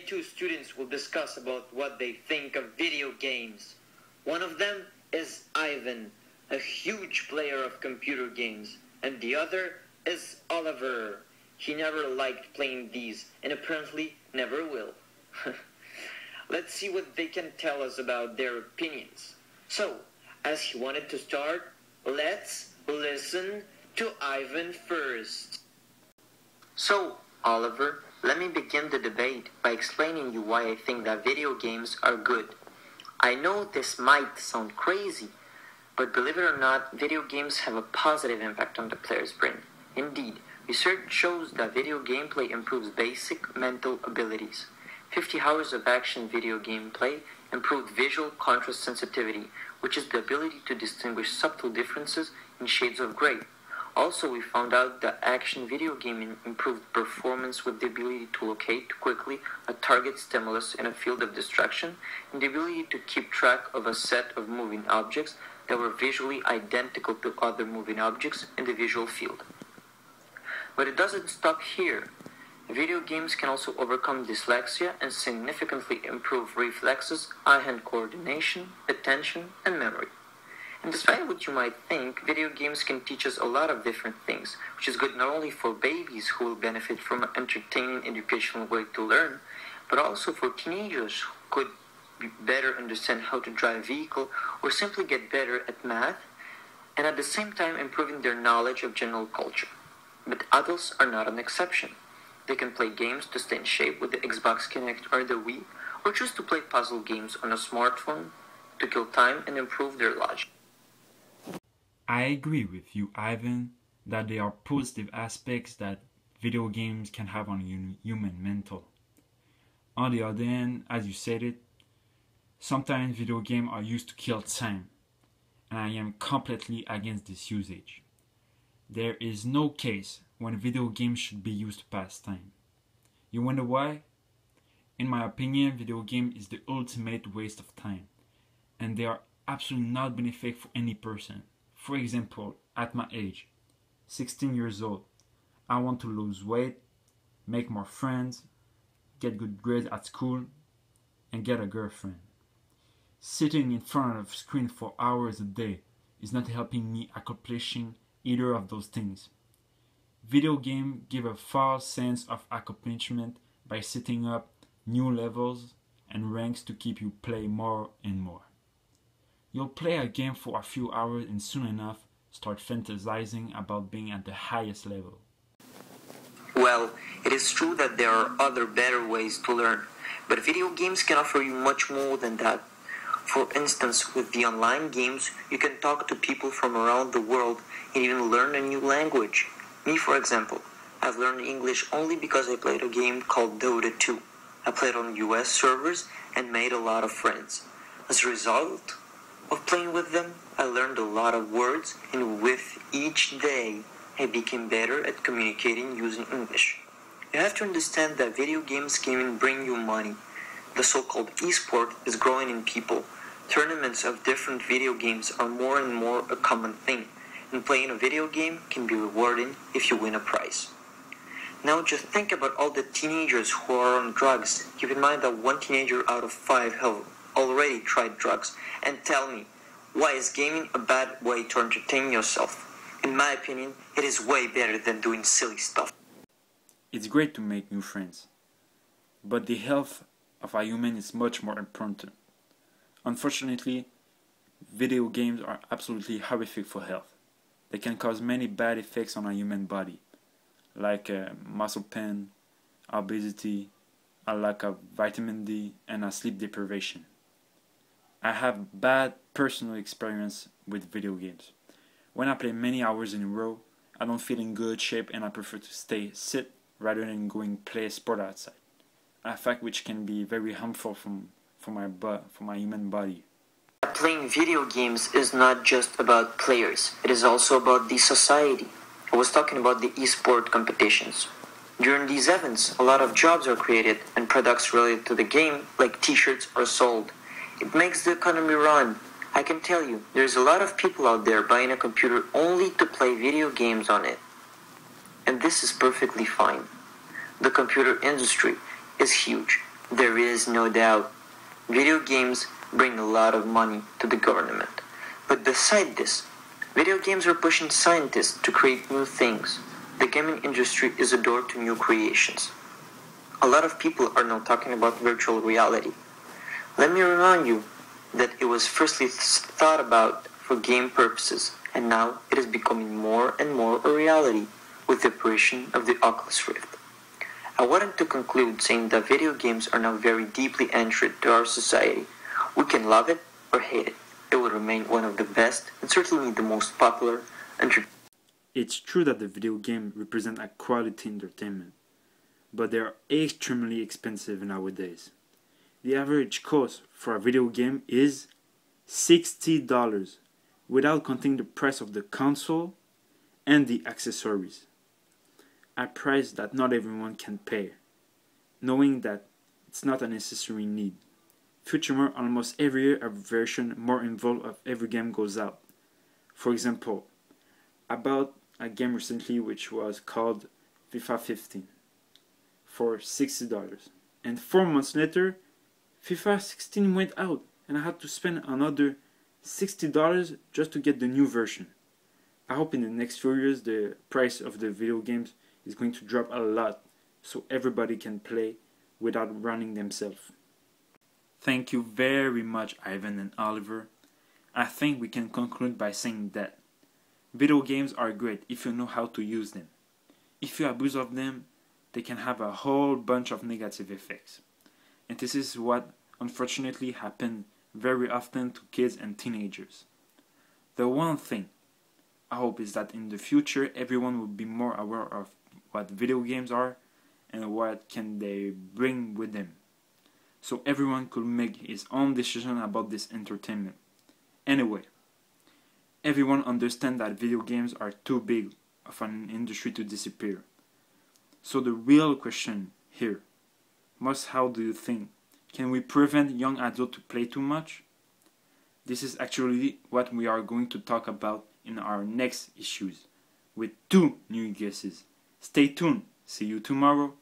two students will discuss about what they think of video games. One of them is Ivan, a huge player of computer games, and the other is Oliver. He never liked playing these, and apparently never will. Let's see what they can tell us about their opinions. So, as he wanted to start, let's listen to Ivan first. So, Oliver, let me begin the debate by explaining you why I think that video games are good. I know this might sound crazy, but believe it or not, video games have a positive impact on the player's brain. Indeed, research shows that video gameplay improves basic mental abilities. 50 hours of action video gameplay improved visual contrast sensitivity, which is the ability to distinguish subtle differences in shades of gray. Also, we found out that action video gaming improved performance with the ability to locate quickly a target stimulus in a field of distraction and the ability to keep track of a set of moving objects that were visually identical to other moving objects in the visual field. But it doesn't stop here. Video games can also overcome dyslexia and significantly improve reflexes, eye-hand coordination, attention, and memory. And despite what you might think, video games can teach us a lot of different things, which is good not only for babies who will benefit from an entertaining educational way to learn, but also for teenagers who could better understand how to drive a vehicle or simply get better at math, and at the same time improving their knowledge of general culture. But adults are not an exception. They can play games to stay in shape with the Xbox Kinect or the Wii, or choose to play puzzle games on a smartphone to kill time and improve their logic. I agree with you, Ivan, that there are positive aspects that video games can have on human mental. On the other hand, as you said it, sometimes video games are used to kill time, and I am completely against this usage. There is no case when video games should be used to pass time. You wonder why? In my opinion, video game is the ultimate waste of time, and they are absolutely not beneficial for any person. For example, at my age, 16 years old, I want to lose weight, make more friends, get good grades at school, and get a girlfriend. Sitting in front of a screen for hours a day is not helping me accomplishing either of those things. Video games give a false sense of accomplishment by setting up new levels and ranks to keep you play more and more. You'll play a game for a few hours and soon enough start fantasizing about being at the highest level. Well, it is true that there are other better ways to learn, but video games can offer you much more than that. For instance, with the online games, you can talk to people from around the world and even learn a new language. Me, for example, I've learned English only because I played a game called Dota 2. I played on US servers and made a lot of friends. As a result of playing with them, I learned a lot of words, and with each day, I became better at communicating using English. You have to understand that video games can even bring you money. The so-called e-sport is growing in people. Tournaments of different video games are more and more a common thing, and playing a video game can be rewarding if you win a prize. Now just think about all the teenagers who are on drugs. Keep in mind that 1 teenager out of 5 have already tried drugs. And tell me, why is gaming a bad way to entertain yourself? In my opinion, it is way better than doing silly stuff. It's great to make new friends, but the health of a human is much more important. Unfortunately, video games are absolutely horrific for health. They can cause many bad effects on a human body, like muscle pain, obesity, a lack of vitamin D, and a sleep deprivation. I have bad personal experience with video games. When I play many hours in a row, I don't feel in good shape and I prefer to sit rather than going play sport outside. A fact which can be very harmful for my human body. Playing video games is not just about players, it is also about the society. I was talking about the e-sport competitions. During these events, a lot of jobs are created and products related to the game, like t-shirts, are sold. It makes the economy run. I can tell you, there's a lot of people out there buying a computer only to play video games on it. And this is perfectly fine. The computer industry is huge. There is no doubt. Video games bring a lot of money to the government. But beside this, video games are pushing scientists to create new things. The gaming industry is a door to new creations. A lot of people are now talking about virtual reality. Let me remind you that it was firstly thought about for game purposes, and now it is becoming more and more a reality with the apparition of the Oculus Rift. I wanted to conclude saying that video games are now very deeply entered to our society. We can love it or hate it. It will remain one of the best and certainly the most popular entertainment. It's true that the video game represent a quality entertainment, but they are extremely expensive nowadays. The average cost for a video game is $60, without counting the price of the console and the accessories. A price that not everyone can pay, knowing that it's not a necessary need. Furthermore, almost every year a version more involved of every game goes out. For example, I bought a game recently which was called FIFA 15 for $60, and 4 months later FIFA 16 went out and I had to spend another $60 just to get the new version. I hope in the next few years the price of the video games is going to drop a lot so everybody can play without running themselves. Thank you very much, Ivan and Oliver. I think we can conclude by saying that video games are great if you know how to use them. If you abuse of them, they can have a whole bunch of negative effects. And this is what unfortunately happens very often to kids and teenagers. The one thing I hope is that in the future everyone will be more aware of what video games are and what can they bring with them, so everyone could make his own decision about this entertainment. Anyway, everyone understands that video games are too big of an industry to disappear. So the real question here must, how do you think, can we prevent young adults to play too much? This is actually what we are going to talk about in our next issues with 2 new guesses. Stay tuned. See you tomorrow.